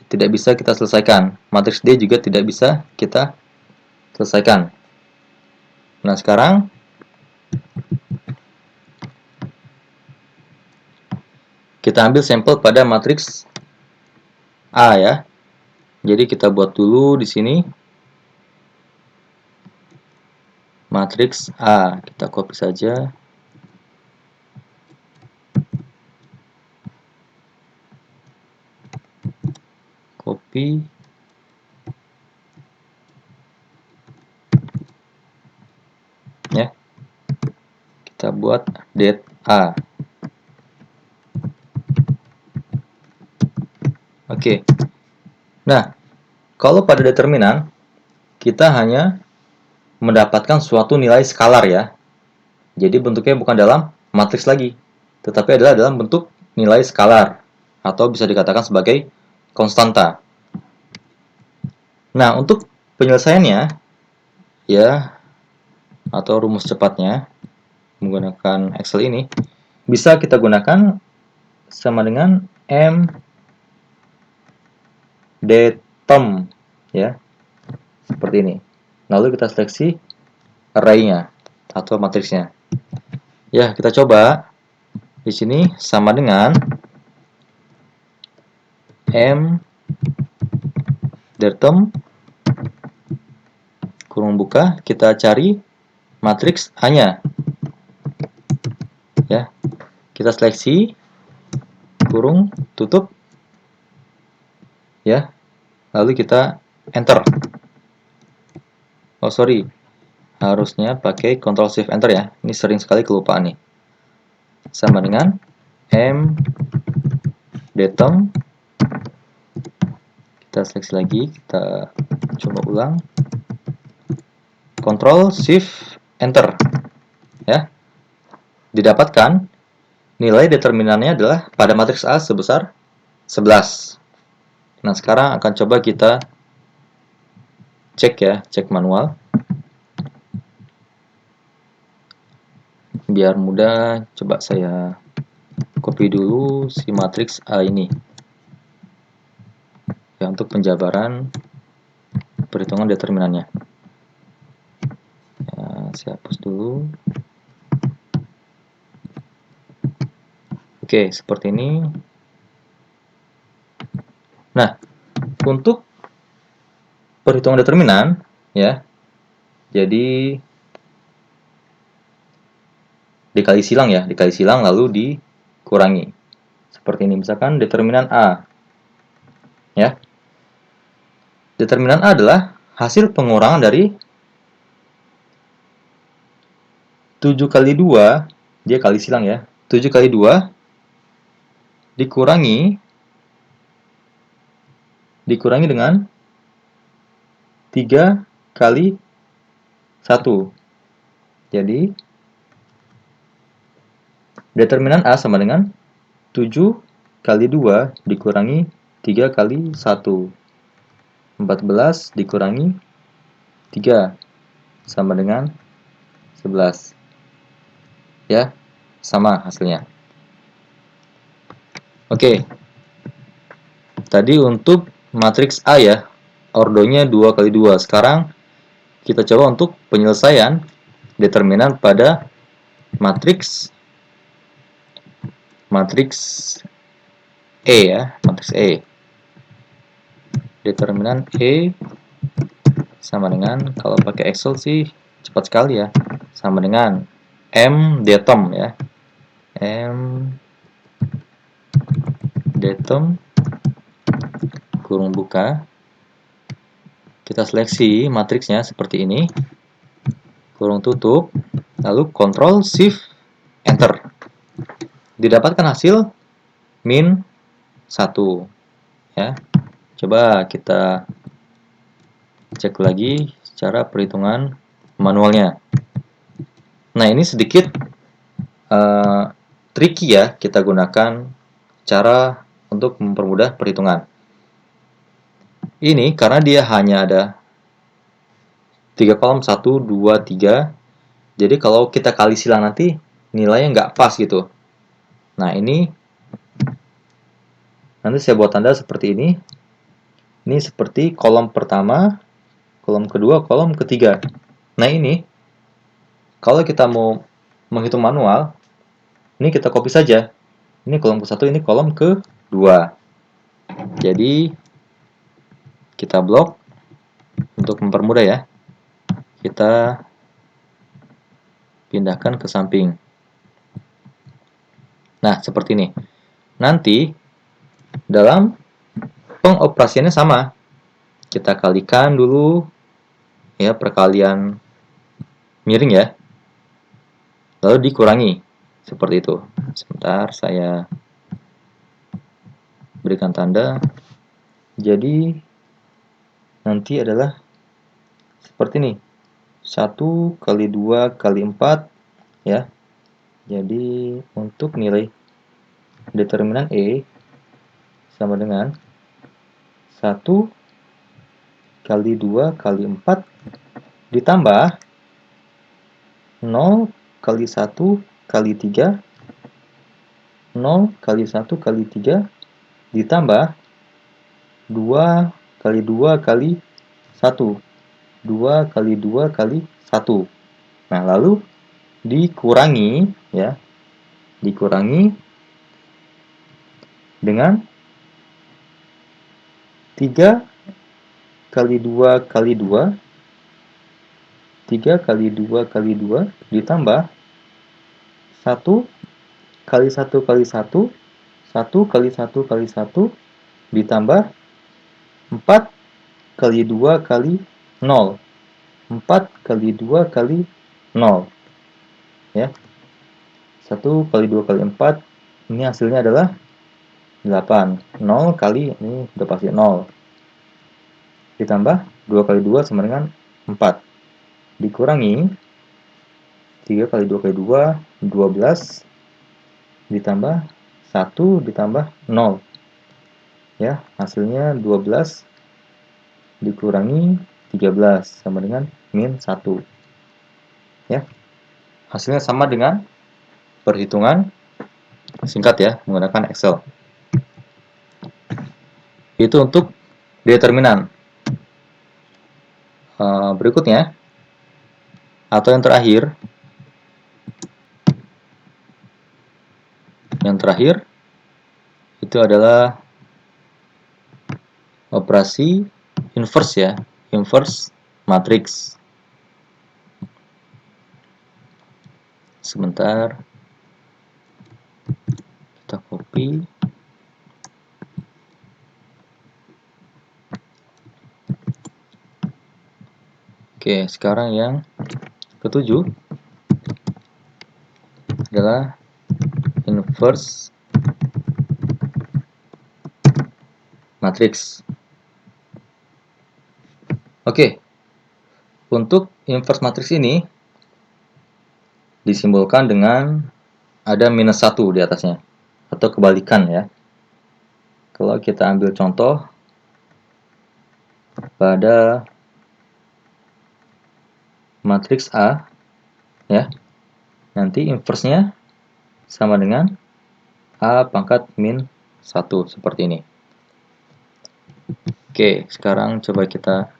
A: tidak bisa kita selesaikan. Matriks D juga tidak bisa kita selesaikan. Nah, sekarang kita ambil sampel pada matriks A ya. Jadi kita buat dulu di sini matriks A. Kita copy saja. Copy. Ya. Kita buat det A. Oke. Nah, kalau pada determinan kita hanya mendapatkan suatu nilai skalar ya. Jadi bentuknya bukan dalam matriks lagi, tetapi adalah dalam bentuk nilai skalar atau bisa dikatakan sebagai konstanta. Nah, untuk penyelesaiannya ya atau rumus cepatnya menggunakan Excel ini bisa kita gunakan sama dengan M detem ya. Seperti ini. Lalu kita seleksi array-nya atau matriksnya. Ya, kita coba. Di sini sama dengan M detem kurung buka, kita cari matriks A-nya. Ya. Kita seleksi kurung tutup. Ya. Lalu kita enter. Oh, sorry. Harusnya pakai Ctrl Shift Enter ya. Ini sering sekali kelupaan nih. Sama dengan M detem. Kita seleksi lagi, kita coba ulang. Ctrl Shift Enter. Ya. Didapatkan nilai determinannya adalah pada matriks A sebesar 11. Nah, sekarang akan coba kita cek ya, cek manual. Biar mudah, coba saya copy dulu si matriks A ini. Ya, untuk penjabaran perhitungan determinannya. Ya, saya hapus dulu. Oke, seperti ini. Nah, untuk perhitungan determinan, ya, jadi dikali silang ya, dikali silang lalu dikurangi. Seperti ini, misalkan determinan A. Ya. Determinan A adalah hasil pengurangan dari 7 kali 2, dia kali silang ya. 7 kali 2 dikurangi dengan 3 kali 1. Jadi, determinan A sama dengan 7 kali 2 dikurangi 3 kali 1. 14 dikurangi 3 sama dengan 11. Ya, sama hasilnya. Oke. Tadi untuk matriks A ya, ordonya 2 kali 2. Sekarang kita coba untuk penyelesaian determinan pada matriks E ya, matriks E. Determinan E sama dengan, kalau pakai Excel sih cepat sekali ya, sama dengan M detem ya. M detem kurung buka. Kita seleksi matriksnya seperti ini. Kurung tutup. lalu Ctrl Shift Enter. Didapatkan hasil min 1 ya. Coba kita cek lagi secara perhitungan manualnya. Nah, ini sedikit tricky ya, kita gunakan cara untuk mempermudah perhitungan. Ini karena dia hanya ada 3 kolom, 1, 2, 3. Jadi kalau kita kali silang nanti nilainya nggak pas gitu. Nah, ini nanti saya buat tanda seperti ini. Ini seperti kolom pertama, kolom kedua, kolom ketiga. Nah, ini kalau kita mau menghitung manual, ini kita copy saja. Ini kolom ke-1, ini kolom ke-2. Jadi kita blok untuk mempermudah ya. Kita pindahkan ke samping. Nah, seperti ini. Nanti dalam pengoperasiannya sama. Kita kalikan dulu ya, perkalian miring ya. Lalu dikurangi. Seperti itu. Sebentar, saya berikan tanda. Jadi nanti adalah seperti ini. 1 kali 2 kali 4 ya. Jadi untuk nilai determinan E sama dengan 1 kali 2 kali 4 ditambah 0 kali 1 kali 3, 0 kali 1 kali 3 ditambah 2 kali 2 kali 1, 2 kali 2 kali 1. Nah, lalu dikurangi ya, dikurangi dengan 3 kali 2 kali 2, 3 kali 2 kali 2 ditambah 1 kali 1 kali 1, 1 kali 1 kali 1 ditambah 4 kali 2 kali 0, 4 kali 2 kali 0 ya. 1 kali 2 kali 4, ini hasilnya adalah 8. 0 kali, ini udah pasti 0. Ditambah 2 kali 2 sama dengan 4. Dikurangi 3 kali 2 kali 2, 12. Ditambah 1 ditambah 0. Ya, hasilnya 12 dikurangi 13 sama dengan min 1. Ya. Hasilnya sama dengan perhitungan singkat ya, menggunakan Excel. Itu untuk determinan. Berikutnya, atau yang terakhir itu adalah operasi inverse ya, inverse matrix. Sebentar, kita copy. Oke, sekarang yang ketujuh adalah inverse matrix. Oke, untuk inverse matrix ini disimbolkan dengan ada minus 1 di atasnya, atau kebalikan ya. Kalau kita ambil contoh pada matriks A ya, nanti inverse-nya sama dengan A pangkat min 1 seperti ini. Oke, sekarang coba kita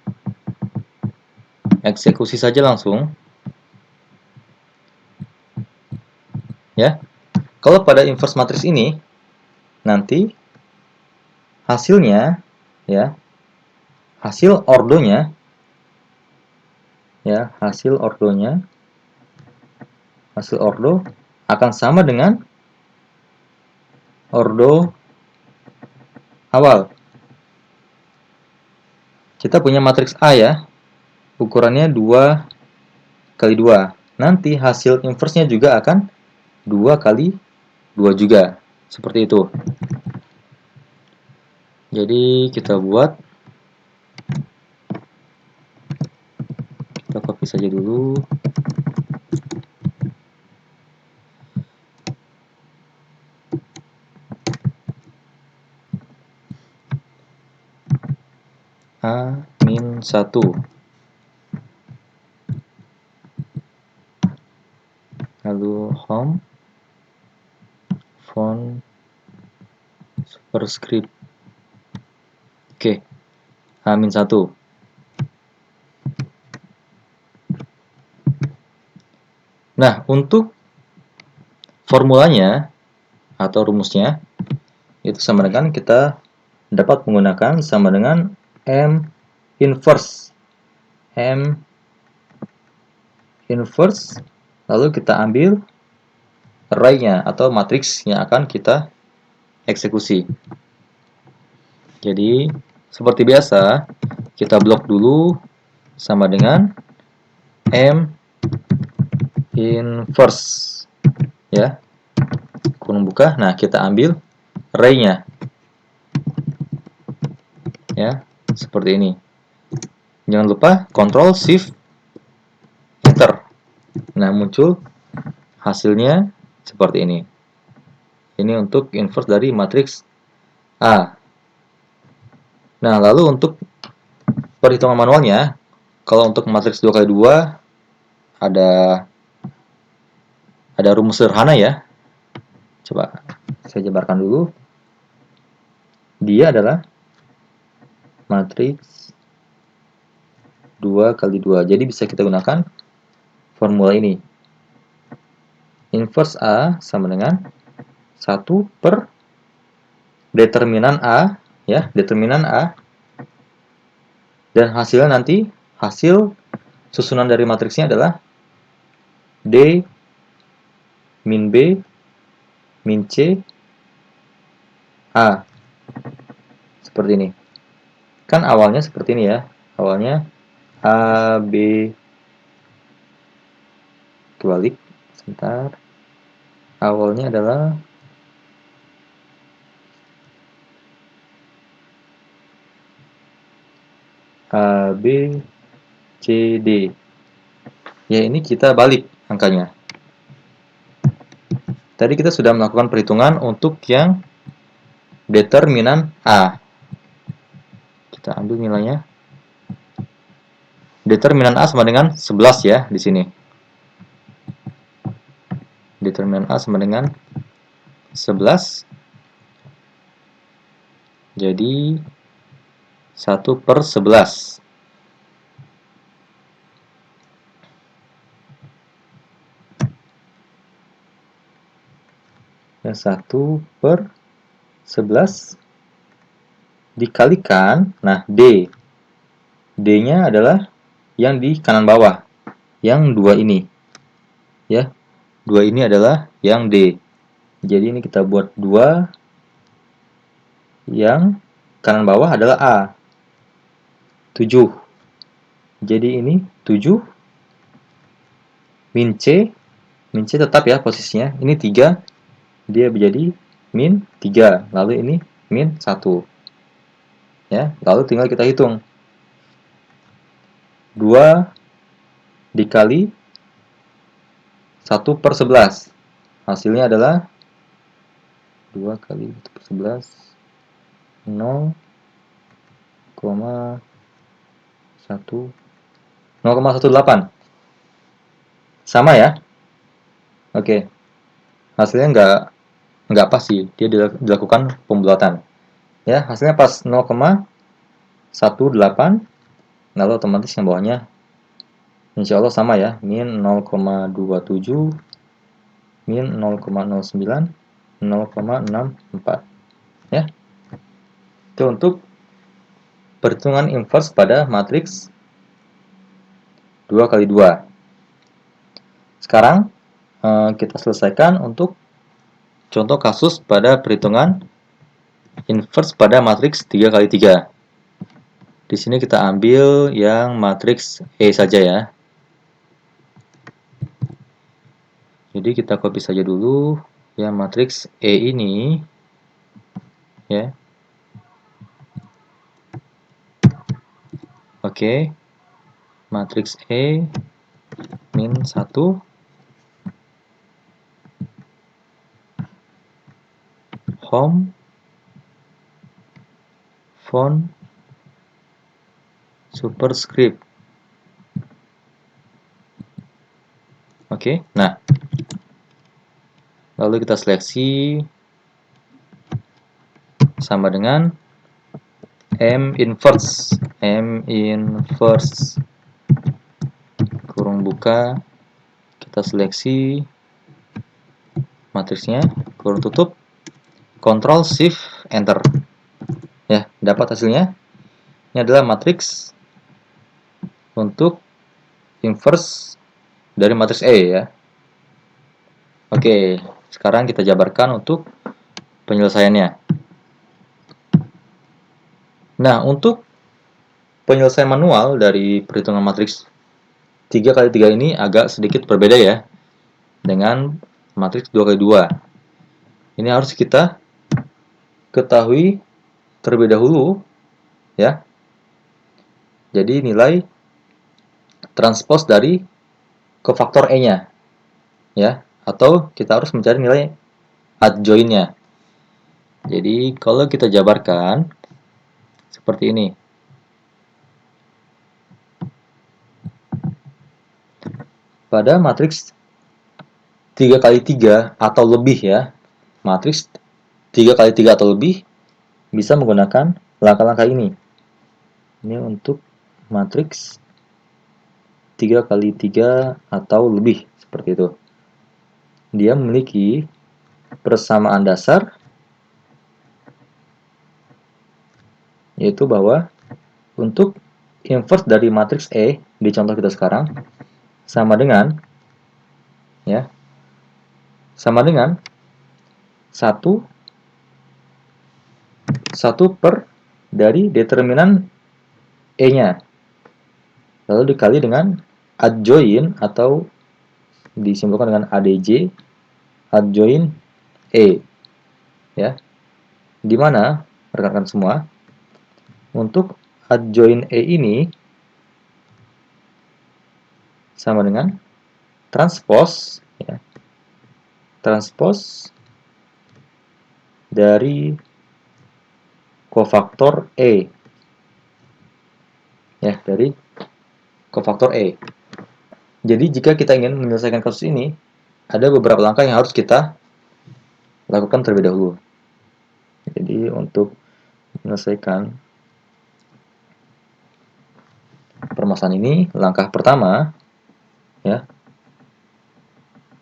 A: eksekusi saja langsung. Ya. Kalau pada inverse matrix ini nanti hasilnya ya, hasil ordonya ya, hasil ordo akan sama dengan ordo awal. Kita punya matriks A ya, ukurannya 2 kali 2. nanti hasil inverse-nya juga akan 2 kali 2 juga. Seperti itu. Jadi kita buat, kita copy saja dulu. A-1. Lalu home, font, superscript. Oke, A-1. Nah, untuk formulanya atau rumusnya itu sama dengan kita dapat menggunakan sama dengan M inverse. M inverse, lalu kita ambil array-nya atau matriks yang akan kita eksekusi. Jadi, seperti biasa, kita blok dulu sama dengan M inverse. Ya, kurung buka. Nah, kita ambil array-nya. Ya, seperti ini. Jangan lupa Ctrl Shift Enter. Nah, muncul hasilnya seperti ini. Ini untuk inverse dari matriks A. Nah, lalu untuk perhitungan manualnya, kalau untuk matriks 2 kali 2 ada rumus sederhana ya. Coba saya jabarkan dulu. Dia adalah matriks 2 kali 2. Jadi bisa kita gunakan formula ini. Inverse A sama dengan 1 per determinan A, ya, determinan A. Dan hasilnya nanti, hasil susunan dari matriksnya adalah D min B min C A. Seperti ini. Kan awalnya seperti ini ya. Awalnya A, B, kebalik, sebentar. Awalnya adalah A, B, C, D. Ya, ini kita balik angkanya. Tadi kita sudah melakukan perhitungan untuk yang determinan A. Kita ambil nilainya. Determinan A sama dengan 11 ya di sini. Determinan A sama dengan 11. Jadi 1 per 11. Dan 1 per 11 dikalikan, nah D. D-nya adalah yang di kanan bawah, yang 2 ini. Ya, 2 ini adalah yang D. Jadi ini kita buat 2, yang kanan bawah adalah A. 7. Jadi ini 7 min C. Min C tetap ya posisinya. Ini 3. Dia menjadi min 3. Lalu ini min 1. Ya, lalu tinggal kita hitung. 2 dikali 1 per 11. Hasilnya adalah 2 kali 1 per 11. 0,18. Sama ya? Oke. Hasilnya nggak pas sih. Dia dilakukan pembulatan. Ya, hasilnya pas 0,18. Lalu otomatis yang bawahnya insya Allah sama ya. Min 0,27, min 0,09, 0,64. Ya. Itu untuk perhitungan inverse pada matriks 2 kali 2. Sekarang kita selesaikan untuk contoh kasus pada perhitungan inverse pada matriks 3 kali 3. Di sini kita ambil yang matriks E saja ya. Jadi kita copy saja dulu ya matriks E ini ya. Oke. Matriks E min 1 home font superscript. Oke. Nah, lalu kita seleksi sama dengan M inverse kurung buka, kita seleksi matriksnya, kurung tutup, Ctrl Shift Enter. Ya, dapat hasilnya. Ini adalah matriks untuk inverse dari matriks E ya. Oke, sekarang kita jabarkan untuk penyelesaiannya. Nah, untuk penyelesaian manual dari perhitungan matriks 3x3 ini agak sedikit berbeda ya dengan matriks 2x2. Ini harus kita ketahui terlebih dahulu ya. Jadi nilai transpose dari kofaktor E-nya ya, atau kita harus mencari nilai adjoint-nya. Jadi kalau kita jabarkan seperti ini. Pada matriks 3x3 atau lebih ya, matriks 3x3 atau lebih bisa menggunakan langkah-langkah ini. Ini untuk matriks 3x3 atau lebih, seperti itu. Dia memiliki persamaan dasar, yaitu bahwa untuk inverse dari matriks E di contoh kita sekarang sama dengan ya, sama dengan 1 per dari determinan E-nya, lalu dikali dengan adjoint atau disimpulkan dengan ADJ, adjoint E ya, dimana rekan-rekan semua untuk adjoint E ini sama dengan transpose ya, transpose dari kofaktor E ya, dari kofaktor E. Jadi jika kita ingin menyelesaikan kasus ini, ada beberapa langkah yang harus kita lakukan terlebih dahulu. Jadi untuk menyelesaikan permasalahan ini, langkah pertama ya,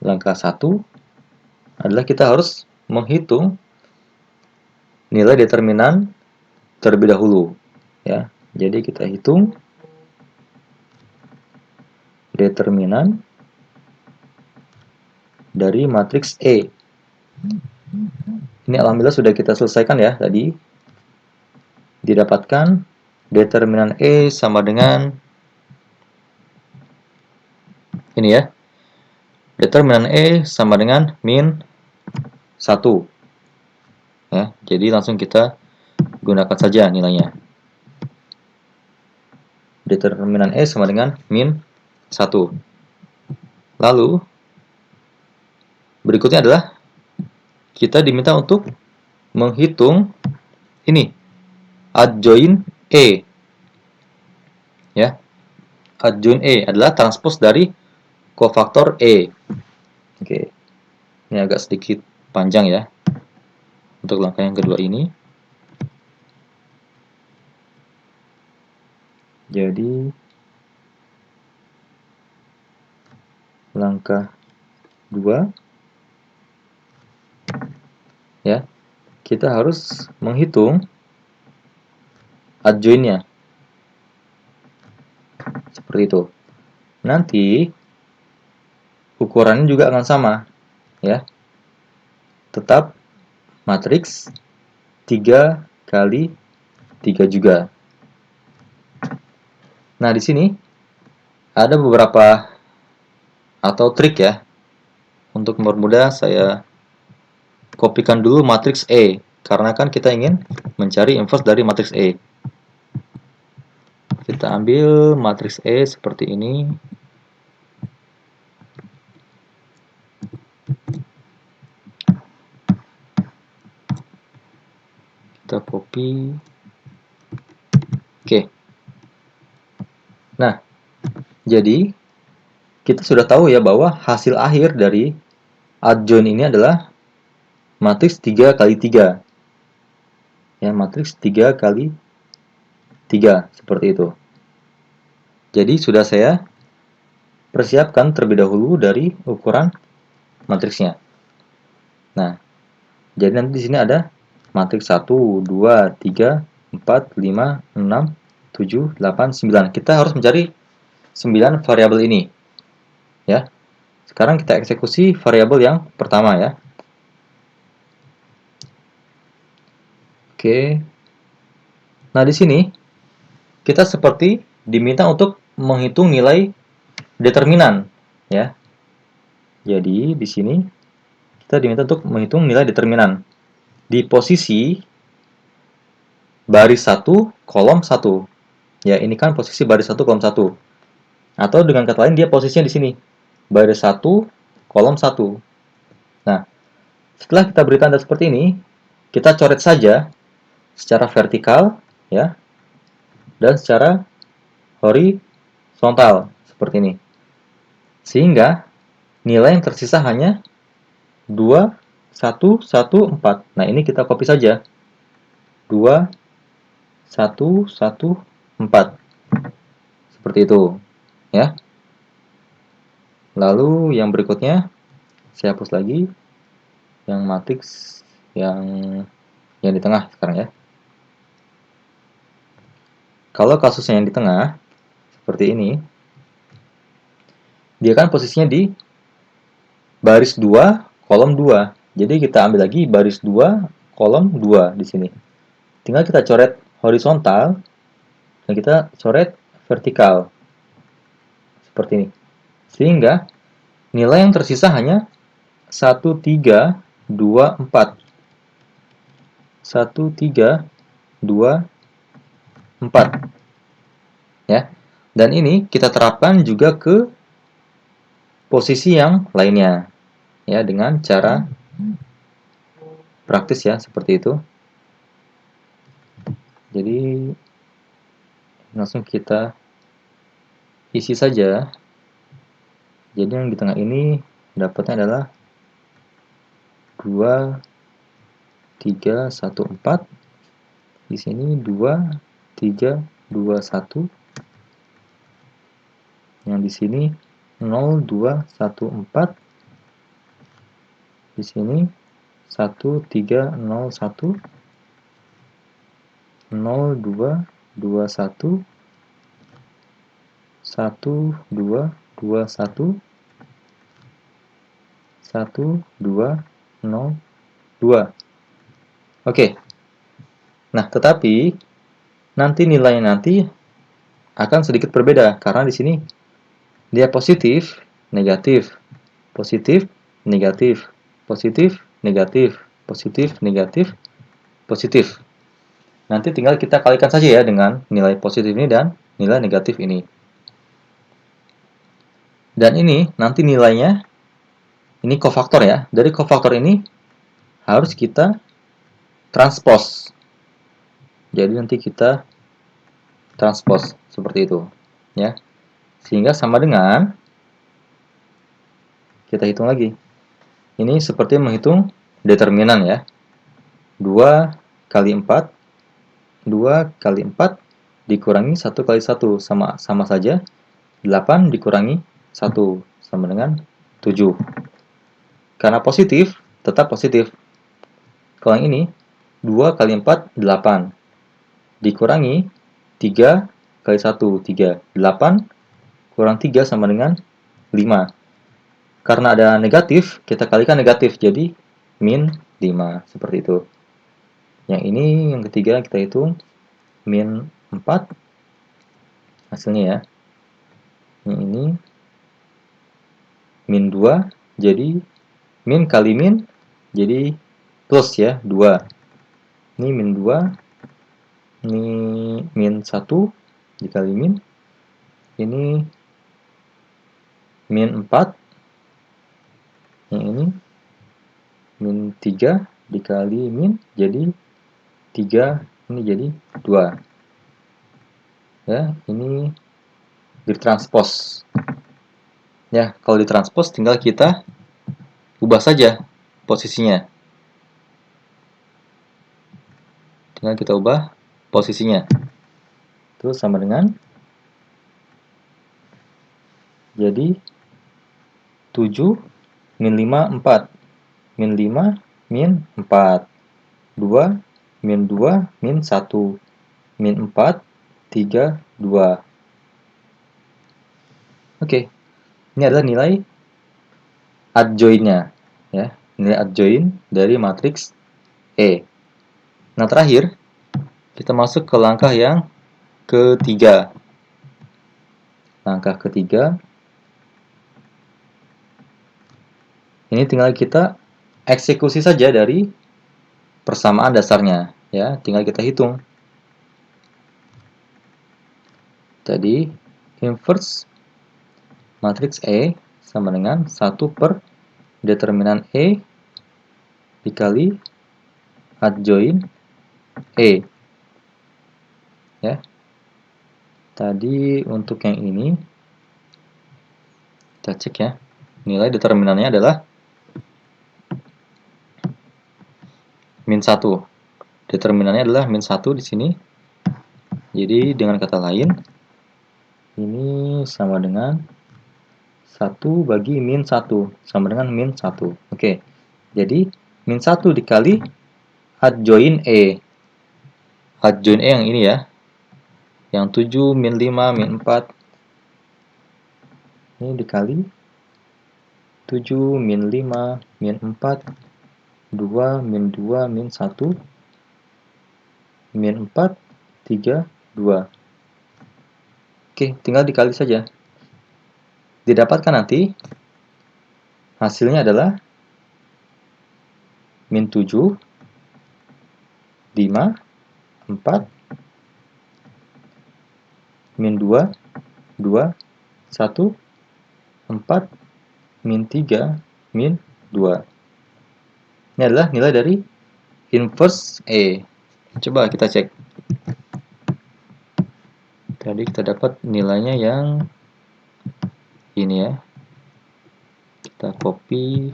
A: langkah 1 adalah kita harus menghitung nilai determinan terlebih dahulu ya. Jadi kita hitung determinan dari matriks E. Ini alhamdulillah sudah kita selesaikan ya tadi. Didapatkan determinan E sama dengan ini ya. Determinan E sama dengan min 1. Ya, jadi langsung kita gunakan saja nilainya. Determinan E sama dengan min 1. Lalu berikutnya adalah kita diminta untuk menghitung ini adjoint E ya. Adjoint E adalah transpose dari kofaktor E. Oke. Ini agak sedikit panjang ya untuk langkah yang kedua ini. Jadi langkah 2 ya, kita harus menghitung adjoint-nya. Seperti itu. Nanti ukurannya juga akan sama ya. Tetap matriks 3x3 juga. Nah, di sini ada beberapa atau trik ya Untuk mempermudah, saya kopikan dulu matriks E, karena kan kita ingin mencari inverse dari matriks E. Kita ambil matriks E seperti ini. Kita copy. Oke. Nah, jadi kita sudah tahu ya bahwa hasil akhir dari adjoint ini adalah matriks 3 kali 3. Ya, matriks 3 kali 3 seperti itu. Jadi sudah saya persiapkan terlebih dahulu dari ukuran matriksnya. Nah, jadi nanti di sini ada matriks 1, 2, 3, 4, 5, 6, 7, 8, 9. Kita harus mencari 9 variabel ini. Ya. Sekarang kita eksekusi variabel yang pertama ya. Oke. Nah, di sini kita seperti diminta untuk menghitung nilai determinan ya. Jadi di sini kita diminta untuk menghitung nilai determinan di posisi baris 1 kolom 1. Ya, ini kan posisi baris 1 kolom 1. Atau dengan kata lain dia posisinya di sini. Baris 1 kolom 1. Nah, setelah kita beri tanda seperti ini, kita coret saja secara vertikal ya dan secara horizontal seperti ini. Sehingga nilai yang tersisa hanya 2, 1, 1, 4. Nah, ini kita copy saja. 2, 1, 1, 4. Seperti itu. Ya. Lalu yang berikutnya, saya hapus lagi. Yang matriks yang di tengah sekarang ya. Kalau kasusnya yang di tengah, seperti ini, dia kan posisinya di baris 2, kolom 2. Jadi kita ambil lagi baris 2, kolom 2 di sini. Tinggal kita coret horizontal, dan kita coret vertikal. Seperti ini. Sehingga nilai yang tersisa hanya 1, 3, 2, 4. 1, 3, 2, 4. Ya. Dan ini kita terapkan juga ke posisi yang lainnya. Ya, dengan cara praktis ya, seperti itu. Jadi langsung kita isi saja. Jadi yang di tengah ini dapatnya adalah 2, 3, 1, 4. Di sini 2, 3, 2, 1. Yang di sini 0, 2, 1, 4. Di sini 1, 3, 0, 1. 0, 2, 2, 1. 1, 2, 2, 1. 1, 2, 0, 2. Oke. Nah, tetapi nanti nilainya nanti akan sedikit berbeda karena di sini dia positif, negatif, positif, negatif, positif, negatif, positif, negatif, positif. Nanti tinggal kita kalikan saja ya dengan nilai positif ini dan nilai negatif ini. Dan ini nanti nilainya, ini kofaktor ya. Dari kofaktor ini harus kita transpose. Jadi nanti kita transpose seperti itu, ya. Sehingga sama dengan, kita hitung lagi. Ini seperti menghitung determinan ya. 2 kali 4, 2 kali 4 dikurangi 1 kali 1 sama saja. 8 dikurangi 1 sama dengan 7. Karena positif, tetap positif. Kalau yang ini, 2 kali 4, 8. Dikurangi 3 kali 1, 3. 8 kurang 3 sama dengan 5. Karena ada negatif, kita kalikan negatif. Jadi, min 5. Seperti itu. Yang ini, yang ketiga kita hitung. Min 4. Hasilnya ya. Yang ini, min 2. Jadi, min kali min jadi plus ya, 2. Ini min 2, ini min 1 dikali min, ini min 4, yang ini min 3 dikali min jadi 3, ini jadi 2. Ya, ini ditranspos. Ya, kalau ditranspos tinggal kita ubah saja posisinya. Tinggal kita ubah posisinya. Terus sama dengan jadi 7 min 5 4. Min 5 min 4. 2 min 2 min 1. Min 4 3 2. Oke. Ini adalah nilai adjoin-nya ya. Nilai adjoin dari matriks E. Nah, terakhir kita masuk ke langkah yang ketiga. Langkah ketiga, ini tinggal kita eksekusi saja dari persamaan dasarnya ya, tinggal kita hitung. Tadi inverse matriks E sama dengan 1 per determinan E dikali adjoin E. Ya. Tadi untuk yang ini kita cek ya. Nilai determinannya adalah min 1. Determinannya adalah min 1 di sini. Jadi dengan kata lain, ini sama dengan 1 bagi min 1 sama dengan min 1. Oke. Jadi min 1 dikali adjoin E. Adjoin E yang ini ya. Yang 7 min 5 min 4. Ini dikali 7 min 5 min 4. 2 min 2 min 1 min 4 3 2. Oke, tinggal dikali saja. Didapatkan nanti hasilnya adalah min 7 5 4 min 2 2 1 4 min 3 min 2. Ini adalah nilai dari inverse E. Coba kita cek. Tadi kita dapat nilainya yang ini ya. Kita copy.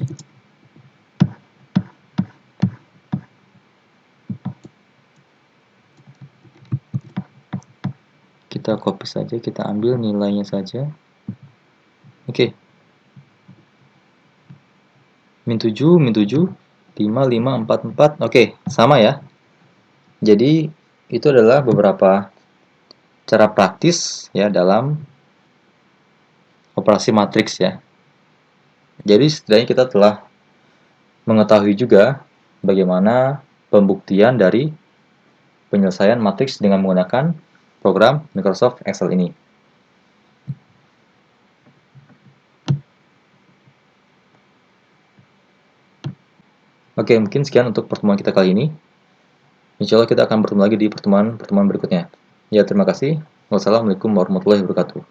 A: Kita copy saja, kita ambil nilainya saja. Oke. Min 7, min 7, 5, 5, 4, 4. Oke, sama ya. Jadi, itu adalah beberapa cara praktis ya dalam operasi matriks ya. Jadi, setidaknya kita telah mengetahui juga bagaimana pembuktian dari penyelesaian matriks dengan menggunakan program Microsoft Excel ini. Oke, mungkin sekian untuk pertemuan kita kali ini. Insya Allah kita akan bertemu lagi di pertemuan berikutnya. Ya, terima kasih. Wassalamualaikum warahmatullahi wabarakatuh.